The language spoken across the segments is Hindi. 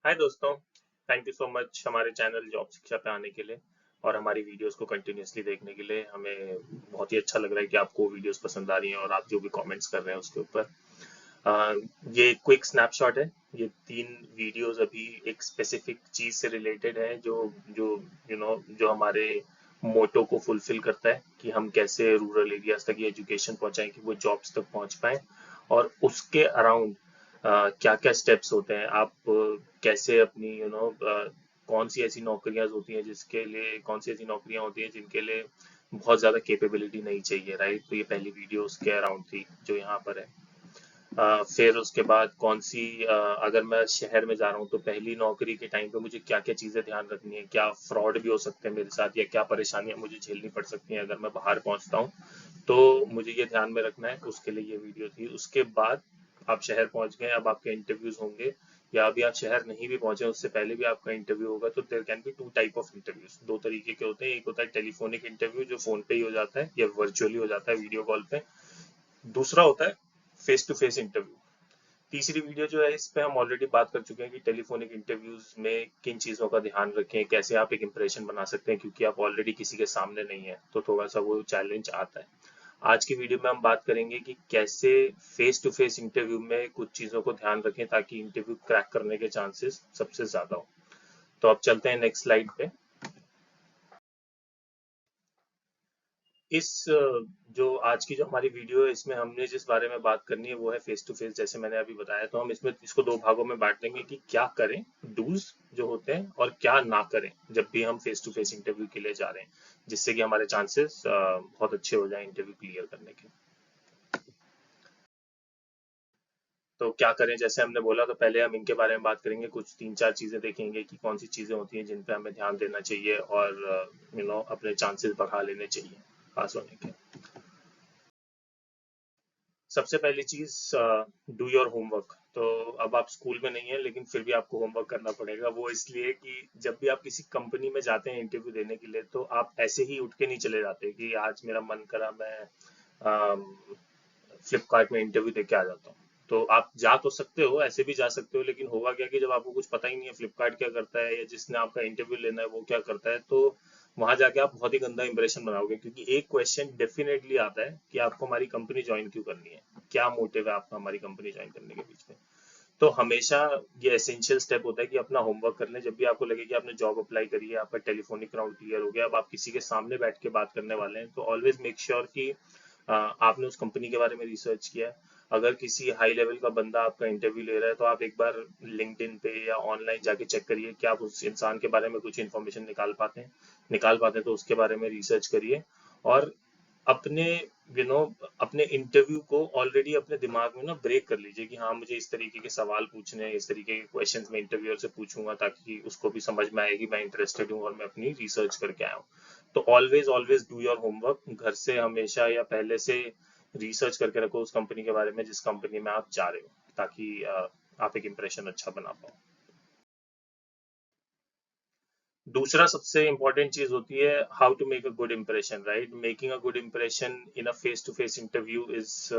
हाय दोस्तों, थैंक यू सो मच हमारे चैनल जॉब शिक्षा पे आने के लिए और हमारी वीडियोस को कंटिन्यूअसली देखने के लिए। हमें बहुत ही अच्छा लग रहा है कि आपको वीडियोस पसंद आ रही हैं और आप जो भी कमेंट्स कर रहे हैं उसके ऊपर। अ, ये क्विक स्नैपशॉट है। ये 3 वीडियोस अभी एक स्पेसिफिक चीज से रिलेटेड है जो जो जो हमारे मोटो को फुलफिल करता है कि हम कैसे रूरल एरियाज तक ये एजुकेशन पहुंचाएं कि वो जॉब्स तक पहुंच पाए। और उसके अराउंड क्या क्या स्टेप्स होते हैं, आप कैसे अपनी कौन सी ऐसी नौकरियां होती हैं जिसके लिए, कौन सी ऐसी नौकरियां होती हैं जिनके लिए बहुत ज्यादा कैपेबिलिटी नहीं चाहिए, राइट। तो ये पहली वीडियो उसके अराउंड थी जो यहाँ पर है। फिर उसके बाद कौन सी अगर मैं शहर में जा रहा हूँ तो पहली नौकरी के टाइम पे मुझे क्या क्या चीज़ें ध्यान रखनी है, क्या फ्रॉड भी हो सकते हैं मेरे साथ या क्या परेशानियां मुझे झेलनी पड़ सकती हैं अगर मैं बाहर पहुंचता हूँ, तो मुझे ये ध्यान में रखना है। उसके लिए ये वीडियो थी। उसके बाद आप शहर पहुंच गए, अब आपके इंटरव्यूज होंगे, या अभी आप शहर नहीं भी पहुंचे उससे पहले भी आपका इंटरव्यू होगा। तो there can be 2 type of interviews, 2 तरीके के होते हैं। एक होता है टेलीफोनिक इंटरव्यू जो फोन पे ही हो जाता है या वर्चुअली हो जाता है वीडियो कॉल पे। दूसरा होता है फेस टू फेस इंटरव्यू। तीसरी वीडियो जो है इस पे हम ऑलरेडी बात कर चुके हैं कि टेलीफोनिक इंटरव्यूज में किन चीज़ों का ध्यान रखें, कैसे आप एक इंप्रेशन बना सकते हैं, क्योंकि आप ऑलरेडी किसी के सामने नहीं है तो थोड़ा सा वो चैलेंज आता है। आज की वीडियो में हम बात करेंगे कि कैसे फेस टू फेस इंटरव्यू में कुछ चीज़ों को ध्यान रखें ताकि इंटरव्यू क्रैक करने के चांसेस सबसे ज़्यादा हो। तो अब चलते हैं नेक्स्ट स्लाइड पे। इस जो आज की जो हमारी वीडियो है इसमें हमने जिस बारे में बात करनी है वो है फेस टू फेस, जैसे मैंने अभी बताया। तो हम इसमें इसको 2 भागों में बांट देंगे कि क्या करें, डूज जो होते हैं, और क्या ना करें जब भी हम फेस टू फेस इंटरव्यू के लिए जा रहे हैं, जिससे कि हमारे चांसेस बहुत अच्छे हो जाए इंटरव्यू क्लियर करने के। तो क्या करें, जैसे हमने बोला, तो पहले हम इनके बारे में बात करेंगे। कुछ 3-4 चीजें देखेंगे कि कौन सी चीजें होती हैं जिन पे हमें ध्यान देना चाहिए और अपने चांसेस बढ़ा लेने चाहिए पास होने के। सबसे पहली चीज, डू योर होमवर्क। तो अब आप स्कूल में नहीं है लेकिन फिर भी आपको होमवर्क करना पड़ेगा। वो इसलिए कि जब भी आप किसी कंपनी में जाते हैं इंटरव्यू देने के लिए तो आप ऐसे ही उठ के नहीं चले जाते कि आज मेरा मन करा मैं फ्लिपकार्ट में इंटरव्यू दे के आ जाता हूँ। तो आप जा तो सकते हो, ऐसे भी जा सकते हो, लेकिन होगा क्या कि जब आपको कुछ पता ही नहीं है फ्लिपकार्ट क्या करता है या जिसने आपका इंटरव्यू लेना है वो क्या करता है, तो वहां जाके आप बहुत ही गंदा इंप्रेशन बनाओगे। क्योंकि एक क्वेश्चन डेफिनेटली आता है कि आपको हमारी कंपनी ज्वाइन क्यों करनी है, क्या मोटिव है आपका हमारी कंपनी ज्वाइन करने के बीच में। तो हमेशा ये एसेंशियल स्टेप होता है कि अपना होमवर्क कर लें। जब भी आपको लगे कि आपने जॉब अप्लाई करी है, आपका टेलीफोनिक राउंड क्लियर हो गया, अब आप किसी के सामने बैठ के बात करने वाले हैं, तो ऑलवेज मेक श्योर कि आपने उस कंपनी के बारे में रिसर्च किया है। अगर किसी हाई लेवल का बंदा आपका इंटरव्यू ले रहा है तो आप एक बार लिंक्डइन पे या ऑनलाइन जाके चेक करिए कि आप उस इंसान के बारे में कुछ इन्फॉर्मेशन निकाल पाते हैं तो उसके बारे में रिसर्च करिए। और अपने यू नो अपने इंटरव्यू को ऑलरेडी अपने दिमाग में ना ब्रेक कर लीजिए कि हाँ मुझे इस तरीके के सवाल पूछने हैं, इस तरीके के क्वेश्चंस मैं इंटरव्यूअर से पूछूंगा ताकि उसको भी समझ में आएगी मैं इंटरेस्टेड हूँ और मैं अपनी रिसर्च करके आया हूँ। तो always always do your homework. घर से हमेशा या पहले से रिसर्च करके रखो उस कंपनी के बारे में जिस कंपनी में आप जा रहे हो, ताकि आप एक इम्प्रेशन अच्छा बना पाओ। दूसरा सबसे इंपॉर्टेंट चीज होती है how to make a good impression, right. Making a good impression in a face to face interview is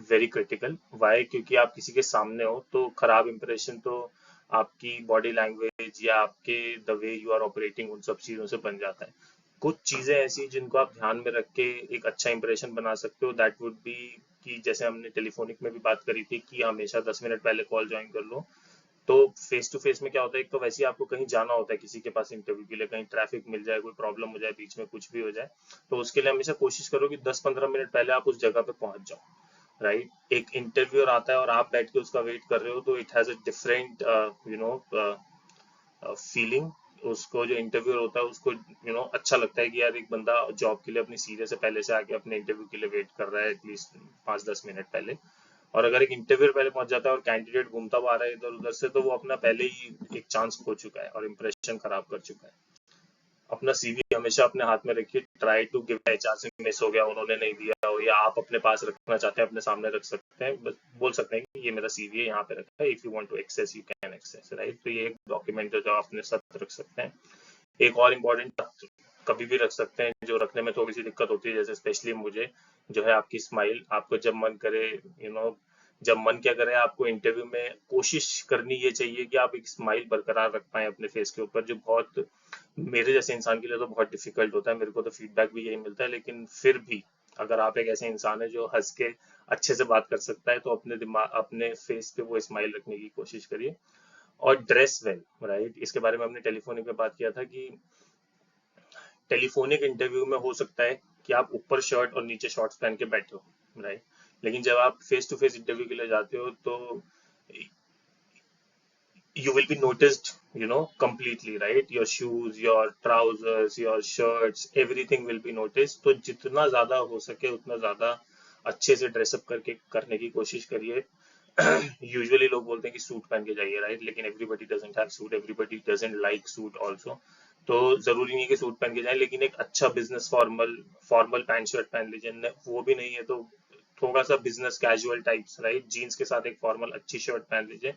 very critical. Why? क्योंकि आप किसी के सामने हो तो खराब इम्प्रेशन तो आपकी बॉडी लैंग्वेज या आपके the way you are operating उन सब चीजों से बन जाता है। कुछ चीजें ऐसी जिनको आप ध्यान में रख के एक अच्छा इंप्रेशन बना सकते हो, दैट वुड बी कि जैसे हमने टेलीफोनिक में भी बात करी थी कि हमेशा 10 मिनट पहले कॉल ज्वाइन कर लो। तो फेस टू फेस में क्या होता है, एक तो वैसे ही आपको कहीं जाना होता है किसी के पास इंटरव्यू के लिए, कहीं ट्रैफिक मिल जाए, कोई प्रॉब्लम हो जाए, बीच में कुछ भी हो जाए, तो उसके लिए हमेशा कोशिश करो कि 10-15 मिनट पहले आप उस जगह पे पहुंच जाओ, राइट। एक इंटरव्यूअर आता है और आप बैठ के उसका वेट कर रहे हो तो it has a different feeling. उसको जो इंटरव्यूअर होता है उसको अच्छा लगता है कि यार एक बंदा जॉब के लिए अपनी सीरियस से पहले से आके अपने इंटरव्यू के लिए वेट कर रहा है एटलीस्ट 5-10 मिनट पहले। और अगर एक इंटरव्यू पहले पहुंच जाता है और कैंडिडेट घूमता हुआ आ रहा है इधर उधर से, तो वो अपना पहले ही एक चांस खो चुका है और इंप्रेशन खराब कर चुका है। अपना सीवी हमेशा अपने हाथ में रखिए। ट्राई टू गिव, एचआर से मिस हो गया, उन्होंने नहीं दिया हो, या आप अपने पास रखना चाहते हैं अपने सामने रख सकते हैं, बस बोल सकते हैं कि ये मेरा सीवी है यहाँ पे रखा है, if you want to access you can access, right. तो ये एक डॉक्यूमेंट है जो आप अपने साथ रख सकते हैं। एक और इम्पोर्टेंट कभी भी रख सकते हैं जो रखने में थोड़ी सी दिक्कत होती है, जैसे स्पेशली मुझे, जो है आपकी स्माइल। आपको जब मन करे जब मन क्या करे आपको इंटरव्यू में कोशिश करनी ये चाहिए कि आप एक स्माइल बरकरार रख पाए अपने फेस के ऊपर, जो बहुत मेरे जैसे इंसान के लिए तो बहुत डिफिकल्ट होता है। मेरे को तो फीडबैक भी यही मिलता है, लेकिन फिर भी अगर आप एक ऐसे इंसान है जो हंस के अच्छे से बात कर सकता है, तो अपने दिमाग अपने फेस पे वो स्माइल रखने की कोशिश करिए। और ड्रेस वेल, राइट, इसके बारे में हमने टेलीफोनिक में बात किया था कि टेलीफोनिक इंटरव्यू में हो सकता है कि आप ऊपर शर्ट और नीचे शॉर्ट्स पहन के बैठे हो, राइट, लेकिन जब आप फेस टू फेस इंटरव्यू के लिए जाते हो तो you will be noticed, completely, right? Your shoes, your trousers, your shirts, everything will be noticed. तो जितना ज्यादा हो सके उतना ज्यादा अच्छे से ड्रेसअप करके करने की कोशिश करिए। यूजुअली लोग बोलते हैं कि सूट पहन के जाइए, राइट, लेकिन everybody doesn't have suit, everybody doesn't like suit also. तो जरूरी नहीं है कि सूट पहन के जाए, लेकिन एक अच्छा business formal formal pant shirt पहन लीजिए। वो भी नहीं है तो थोड़ा सा business casual types, right, jeans के साथ एक फॉर्मल अच्छी शर्ट पहन लीजिए,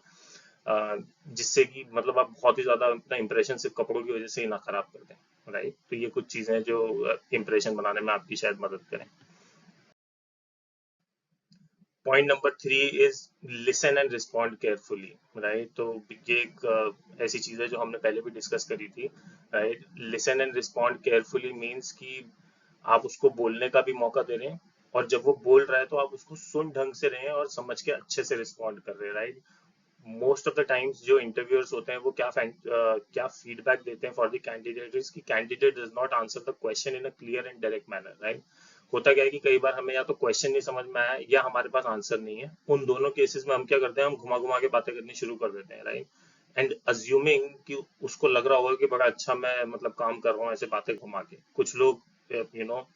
जिससे कि मतलब आप बहुत ही ज्यादा अपना इंप्रेशन सिर्फ कपड़ों की वजह से ही ना खराब कर दें, राइट। तो ये कुछ चीजें हैं जो इंप्रेशन बनाने में आपकी शायद मदद करें। Point number 3 is listen and respond carefully, right. तो ये एक ऐसी चीज है जो हमने पहले भी डिस्कस करी थी, right. Listen and respond carefully means कि आप उसको बोलने का भी मौका दे रहे हैं, और जब वो बोल रहा है तो आप उसको सुन ढंग से रहे हैं और समझ के अच्छे से रिस्पॉन्ड कर रहे हैं, right. Most of the times जो इंटरव्यूअर्स होते हैं वो क्या फीडबैक देते हैं फॉर द कैंडिडेट इज कि candidate does not answer the question in a clear and direct manner, right. होता क्या है कि कई बार हमें या तो क्वेश्चन नहीं समझ में आया या हमारे पास आंसर नहीं है। उन दोनों केसेस में हम क्या करते हैं, हम घुमा घुमा के बातें करनी शुरू कर देते हैं, राइट, एंड अज्यूमिंग कि उसको लग रहा होगा कि बड़ा अच्छा मैं मतलब काम कर रहा हूँ ऐसे बातें घुमा के। कुछ लोग you know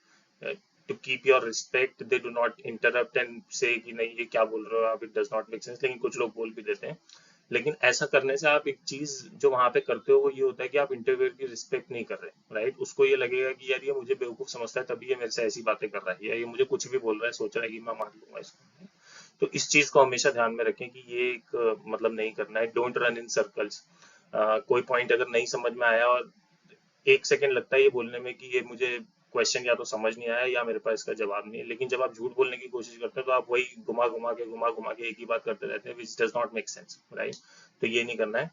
to keep your respect they do not interrupt and say कि नहीं ये क्या बोल रहे हो आप, it does not make sense, लेकिन कुछ लोग बोल भी देते हैं। लेकिन ऐसा करने से आप एक चीज जो वहां पे करते हो वो ये होता है कि आप इंटरव्यूअर की रिस्पेक्ट नहीं कर रहे, राइट। उसको ये लगेगा कि यार ये मुझे बेवकूफ समझता है तभी ये मेरे से ऐसी बातें कर रहा है, या ये मुझे कुछ भी बोल रहा है, सोच रहा है कि मैं मान लूंगा इसको। तो इस चीज को हमेशा ध्यान में रखें कि ये एक मतलब नहीं करना है। Don't run in circles. कोई पॉइंट अगर नहीं समझ में आया और 1 सेकंड लगता है ये बोलने में कि ये मुझे क्वेश्चन या तो समझ नहीं आया या मेरे पास इसका जवाब नहीं है, लेकिन जब आप झूठ बोलने की कोशिश करते हैं तो आप वही घुमा घुमा के एक ही बात करते रहते हैं, which does not make sense, right. तो ये नहीं करना है।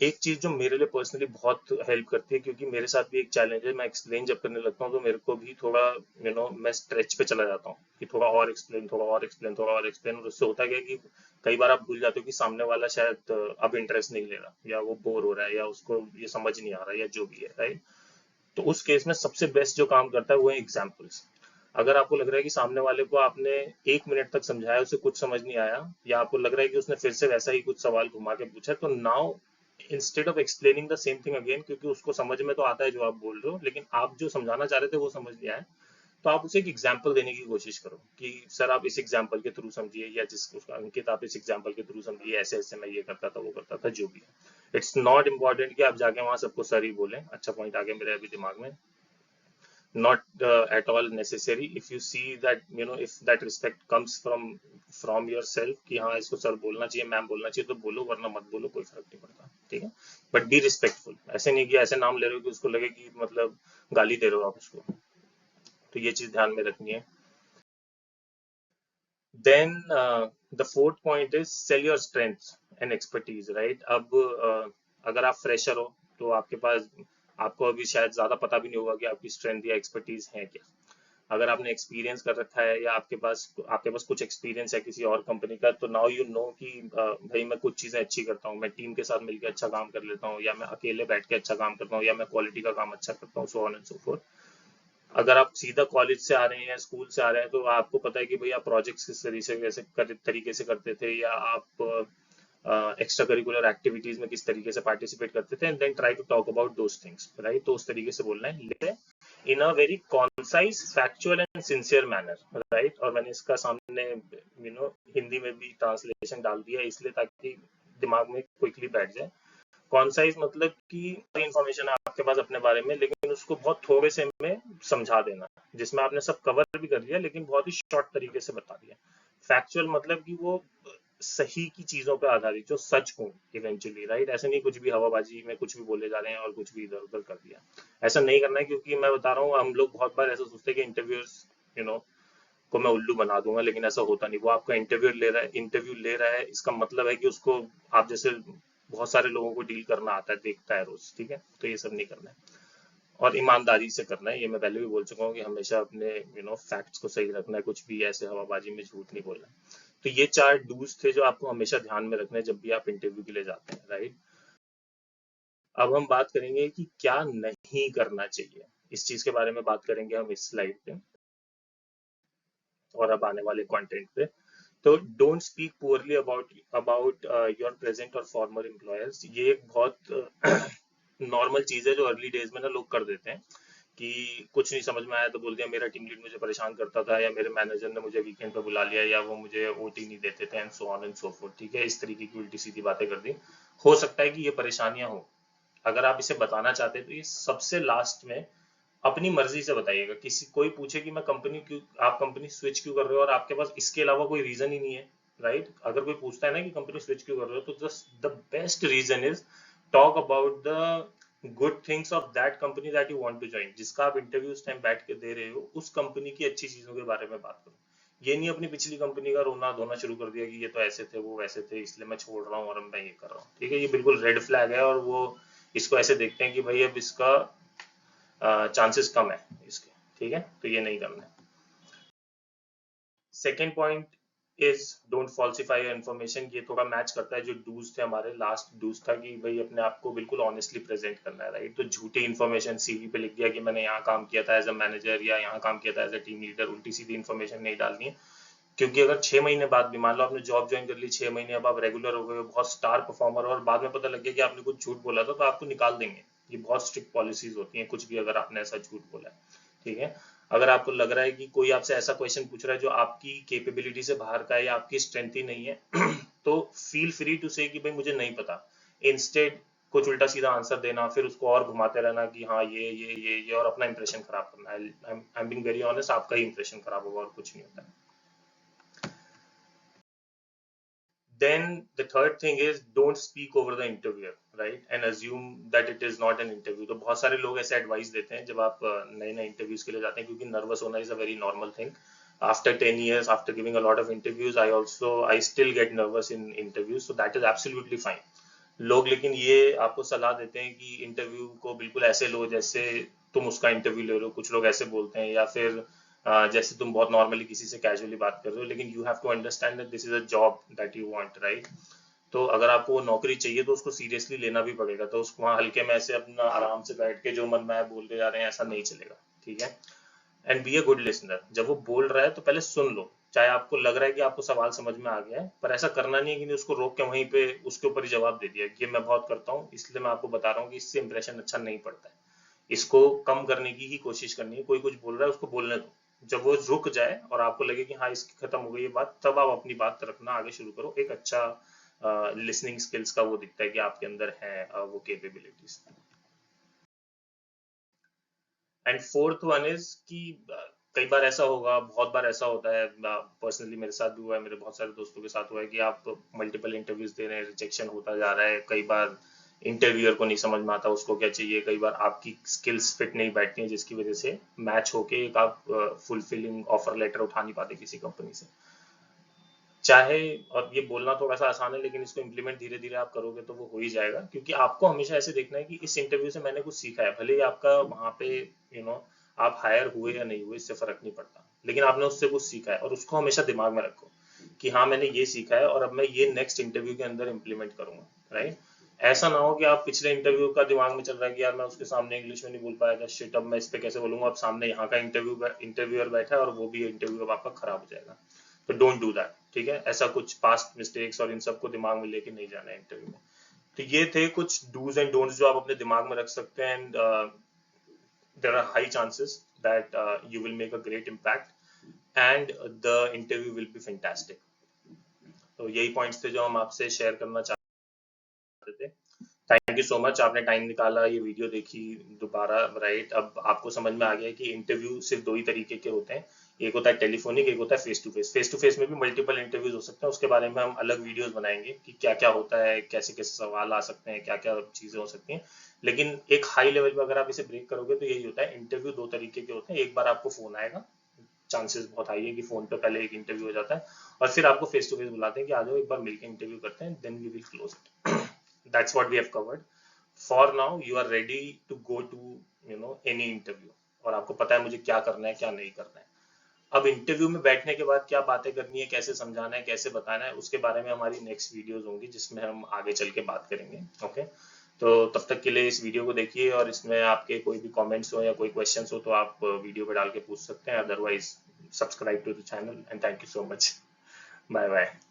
एक चीज जो मेरे लिए पर्सनली बहुत हेल्प करती है, क्योंकि मेरे साथ भी एक चैलेंज है, मैं एक्सप्लेन जब करने लगता हूँ तो मेरे को भी थोड़ा मैं स्ट्रेच पे चला जाता हूँ कि थोड़ा और एक्सप्लेन, थोड़ा और एक्सप्लेन, थोड़ा और एक्सप्लेन, और उससे होता क्या है कि कई बार आप भूल जाते हो कि सामने वाला शायद अब इंटरेस्ट नहीं ले रहा, या वो बोर हो रहा है, या उसको ये समझ नहीं आ रहा है, या जो भी है, राइट। तो उस केस में सबसे बेस्ट जो काम करता है वो है एग्जाम्पल्स। अगर आपको लग रहा है कि सामने वाले को आपने 1 मिनट तक समझाया, उसे कुछ समझ नहीं आया, या आपको लग रहा है कि उसने फिर से वैसा ही कुछ सवाल घुमा के पूछा, तो now instead of explaining the same thing again, क्योंकि उसको समझ में तो आता है जो आप बोल रहे हो, लेकिन आप जो समझाना चाह रहे थे वो समझ नहीं आया, तो आप उसे एक एग्जाम्पल देने की कोशिश करो कि सर आप इस एग्जाम्पल के थ्रू समझिए, या जिस अंकित आप इस एग्जाम्पल के थ्रू समझिए, ऐसे ऐसे मैं ये करता था वो करता था, जो भी है। इट्स नॉट इम्पॉर्टेंट कि आप जाके वहां सबको सर ही बोलें। अच्छा पॉइंट आ गया मेरे अभी दिमाग में। Not at all necessary. If you see that if that respect comes from yourself कि हाँ इसको सर बोलना चाहिए, मैम बोलना चाहिए, तो बोलो, वरना मत बोलो, कोई फर्क नहीं पड़ता, ठीक है। But be respectful. ऐसे नहीं कि ऐसे नाम ले रहे हो कि उसको लगे कि मतलब गाली दे रहे हो आप उसको। तो ये चीज ध्यान में रखनी है। Then the fourth point is sell your strengths and expertise, right. अब अगर आप फ्रेशर हो तो आपके पास आपको अभी शायद ज्यादा पता भी नहीं होगा कि आपकी स्ट्रेंथ या एक्सपर्टीज है क्या। अगर आपने एक्सपीरियंस कर रखा है या आपके पास कुछ एक्सपीरियंस है किसी और कंपनी का, तो नाउ यू नो कि भाई मैं कुछ चीजें अच्छी करता हूँ, मैं टीम के साथ मिलकर अच्छा काम कर लेता हूँ, या मैं अकेले बैठ के अच्छा काम करता हूँ, या मैं क्वालिटी का काम अच्छा करता हूँ, so on and so fourth. अगर आप सीधा कॉलेज से आ रहे हैं या स्कूल से आ रहे हैं तो आपको पता है कि भैया प्रोजेक्ट्स किस तरीके से करते थे, या आप एक्स्ट्रा करिकुलर एक्टिविटीज में किस तरीके से पार्टिसिपेट करते थे, and then try to talk about those things, right. तो उस तरीके से बोलना है in a very concise, factual and sincere manner, right. और मैंने इसका सामने हिंदी में भी ट्रांसलेशन डाल दिया इसलिए ताकि दिमाग में क्विकली बैठ जाए। कॉन्साइज मतलब कि इंफॉर्मेशन है आपके पास अपने बारे में, लेकिन उसको बहुत थोड़े से में समझा देना, जिसमें आपने सब कवर भी कर दिया लेकिन बहुत ही शॉर्ट तरीके से बता दिया। फैक्चुअल मतलब कि वो सही की चीजों पे आधारित, जो सच हो इवेंचुअली, राइट। ऐसे नहीं कुछ भी हवाबाजी में कुछ भी बोले जा रहे हैं और कुछ भी इधर उधर कर दिया। ऐसा नहीं करना है, क्योंकि मैं बता रहा हूँ हम लोग बहुत बार ऐसा सोचते हैं कि इंटरव्यूअर्स यू नो को मैं उल्लू बना दूंगा, लेकिन ऐसा होता नहीं। वो आपका इंटरव्यू ले रहा है, इसका मतलब है कि उसको आप जैसे बहुत सारे लोगों को डील करना आता है, देखता है रोज, ठीक है। तो ये सब नहीं करना है, और ईमानदारी से करना है। ये मैं पहले भी बोल चुका हूँ कि हमेशा अपने फैक्ट्स को सही रखना है, कुछ भी ऐसे हवाबाजी में झूठ नहीं बोलना है। तो ये 4 डूज थे जो आपको हमेशा ध्यान में रखने हैं जब भी आप इंटरव्यू के लिए जाते हैं, राइट। अब हम बात करेंगे कि क्या नहीं करना चाहिए। इस चीज के बारे में बात करेंगे हम इस स्लाइड पे, और अब आने वाले कंटेंट पे। तो don't speak poorly about about your present और फॉर्मर एम्प्लॉयर्स। ये एक बहुत नॉर्मल चीज है जो अर्ली डेज में ना लोग कर देते हैं, कि कुछ नहीं समझ में आया तो बोल दिया मेरा टीम लीड मुझे परेशान करता था, या मेरे मैनेजर ने मुझे वीकेंड पे बुला लिया, या वो मुझे ओटी नहीं देते थे, and so on and so fourth, ठीक है। इस तरीके की उल्टी सीधी बातें कर दी। हो सकता है कि ये परेशानियां हो, अगर आप इसे बताना चाहते हैं तो ये सबसे लास्ट में अपनी मर्जी से बताइएगा। किसी कोई पूछे कि मैं कंपनी क्यों, आप कंपनी स्विच क्यों कर रहे हो, और आपके पास इसके अलावा कोई रीजन ही नहीं है, राइट। अगर कोई पूछता है ना कि कंपनी स्विच क्यों कर रहे हो, तो just the best reason is talk about the good things of that company that you want to join. जिसका आप इंटरव्यू उस टाइम बैठ के दे रहे हो, उस कंपनी की अच्छी चीजों के बारे में बात करो। ये नहीं अपनी पिछली कंपनी का रोना धोना शुरू कर दिया कि ये तो ऐसे थे, वो वैसे थे, इसलिए मैं छोड़ रहा हूँ और अब मैं ये कर रहा हूँ, ठीक है। ये बिल्कुल रेड फ्लैग है, और वो इसको ऐसे देखते हैं कि भाई अब इसका चांसेस कम है इसके, ठीक है। तो ये नहीं करना है। Second point is don't falsify information. ये थोड़ा मैच करता है जो डूज थे हमारे, लास्ट डूज था कि भाई अपने आप को बिल्कुल ऑनेस्टली प्रेजेंट करना है, राइट। तो झूठी इन्फॉर्मेशन सीवी पे लिख दिया कि मैंने यहाँ काम किया था एज अ मैनेजर, या यहाँ काम किया था एज अ टीम लीडर, उल्टी सीधी इन्फॉर्मेशन नहीं डालनी है। क्योंकि अगर 6 महीने बाद भी, मान लो आपने जॉब ज्वाइन कर ली, 6 महीने अब आप रेगुलर हो गए, बहुत स्टार परफॉर्मर, और बाद में पता लग गया कि आपने कुछ झूठ बोला था, तो आपको निकाल देंगे। ये बहुत स्ट्रिक्ट पॉलिसीज होती हैं, कुछ भी अगर आपने ऐसा झूठ बोला है, ठीक है। अगर आपको लग रहा है कि कोई आपसे ऐसा क्वेश्चन पूछ रहा है जो आपकी कैपेबिलिटी से बाहर का है, या आपकी स्ट्रेंथ ही नहीं है तो फील फ्री टू से कि भाई मुझे नहीं पता। इंस्टेड कुछ उल्टा सीधा आंसर देना, फिर उसको और घुमाते रहना कि हाँ ये, और अपना इंप्रेशन खराब करना। I am being very honest, आपका ही इंप्रेशन खराब होगा और कुछ नहीं होता है। Then the third thing is don't speak over the interviewer, right, and assume that it is not an interview. तो बहुत सारे लोग ऐसे एडवाइस देते हैं जब आप नए नए इंटरव्यूज के लिए जाते हैं, क्योंकि नर्वस होना is a very normal thing. After 10 years, after giving a lot of interviews, I still get nervous in interviews, so that is absolutely fine. लोग लेकिन ये आपको सलाह देते हैं कि इंटरव्यू को बिल्कुल ऐसे लो जैसे तुम उसका इंटरव्यू ले रहे हो। कुछ लोग ऐसे बोलते हैं, या फिर जैसे तुम बहुत नॉर्मली किसी से कैजुअली बात कर रहे हो, लेकिन you have to understand that this is a job that you want, right. तो अगर आपको वो नौकरी चाहिए तो उसको सीरियसली लेना भी पड़ेगा। तो उसको वहाँ हल्के में ऐसे अपना आराम से बैठ के जो मन में आए बोलते जा रहे हैं, ऐसा नहीं चलेगा, ठीक है। And be a good listener. जब वो बोल रहा है तो पहले सुन लो, चाहे आपको लग रहा है कि आपको सवाल समझ में आ गया है, पर ऐसा करना नहीं है कि उसको रोक के वहीं पे उसके ऊपर ही जवाब दे दिया। ये मैं बहुत करता हूँ, इसलिए मैं आपको बता रहा हूँ कि इससे इंप्रेशन अच्छा नहीं पड़ता है। इसको कम करने की ही कोशिश करनी है। कोई कुछ बोल रहा है उसको बोलने दो, जब वो रुक जाए और आपको लगे कि हाँ इसकी खत्म हो गई ये बात, तब आप अपनी बात रखना आगे शुरू करो। एक अच्छा लिसनिंग स्किल्स का वो दिखता है कि आपके अंदर है वो capabilities. And fourth one is कि कई बार ऐसा होगा, बहुत बार ऐसा होता है, पर्सनली मेरे साथ भी हुआ है, मेरे बहुत सारे दोस्तों के साथ हुआ है कि आप मल्टीपल इंटरव्यूज दे रहे हैं, रिजेक्शन होता जा रहा है। कई बार इंटरव्यूअर को नहीं समझ में आता उसको क्या चाहिए, कई बार आपकी स्किल्स फिट नहीं बैठती हैं, जिसकी वजह से मैच होके एक आप फुलफिलिंग ऑफर लेटर उठा नहीं पाते किसी कंपनी से। चाहे, और ये बोलना थोड़ा सा आसान है, लेकिन इसको इम्प्लीमेंट धीरे धीरे आप करोगे तो वो हो ही जाएगा। क्योंकि आपको हमेशा ऐसे देखना है कि इस इंटरव्यू से मैंने कुछ सीखा है। भले ही आपका वहां पे आप हायर हुए या नहीं हुए, इससे फर्क नहीं पड़ता, लेकिन आपने उससे कुछ सीखा है, और उसको हमेशा दिमाग में रखो कि हाँ मैंने ये सीखा है और अब मैं ये नेक्स्ट इंटरव्यू के अंदर इम्प्लीमेंट करूंगा, राइट। ऐसा ना हो कि आप पिछले इंटरव्यू का दिमाग में चल रहा है कि यार मैं उसके सामने इंग्लिश में नहीं बोल पाया था, शिट अब मैं इस पे कैसे बोलूंगा। अब सामने यहाँ का इंटरव्यूअर बैठा है और वो भी इंटरव्यू अब आपका खराब हो जाएगा। तो डोंट डू दैट, ठीक है। ऐसा कुछ पास्ट मिस्टेक्स और इन सबको दिमाग में लेके नहीं जाना है इंटरव्यू में। तो ये थे कुछ डूज एंड डोंट्स जो आप अपने दिमाग में रख सकते हैं, and there are high chances that you will make a great impact and the interview will be fantastic. तो यही पॉइंट्स थे जो हम आपसे शेयर करना चाहते थे। थैंक यू सो मच, आपने टाइम निकाला, ये वीडियो देखी दोबारा, राइट। अब आपको समझ में आ गया कि इंटरव्यू सिर्फ दो ही तरीके के होते हैं, एक होता है टेलीफोनिक, एक होता है face to face. Face to face में भी मल्टीपल इंटरव्यूज हो सकते हैं, उसके बारे में हम अलग वीडियोस बनाएंगे कि क्या क्या होता है, कैसे कैसे सवाल आ सकते हैं, क्या क्या चीजें हो सकती हैं। लेकिन एक हाई लेवल पे अगर आप इसे ब्रेक करोगे तो यही होता है, इंटरव्यू दो तरीके के होते हैं। एक बार आपको फोन आएगा, चांसेस बहुत हाई है कि फोन पे पहले एक इंटरव्यू हो जाता है और फिर आपको फेस टू फेस बुलाते हैं कि आ जाओ एक बार मिलकर इंटरव्यू करते हैं, then we will close it. That's what we have covered. For now you are ready to go to any interview, और आपको पता है मुझे क्या करना है क्या नहीं करना है। अब इंटरव्यू में बैठने के बाद क्या बातें करनी है, कैसे समझाना है, कैसे बताना है, उसके बारे में हमारी नेक्स्ट वीडियोस होंगी जिसमें हम आगे चल के बात करेंगे। ओके, तो तब तक के लिए इस वीडियो को देखिए, और इसमें आपके कोई भी कमेंट्स हो या कोई क्वेश्चंस हो तो आप वीडियो पे डाल के पूछ सकते हैं। Otherwise subscribe to the channel and thank you so much. Bye bye.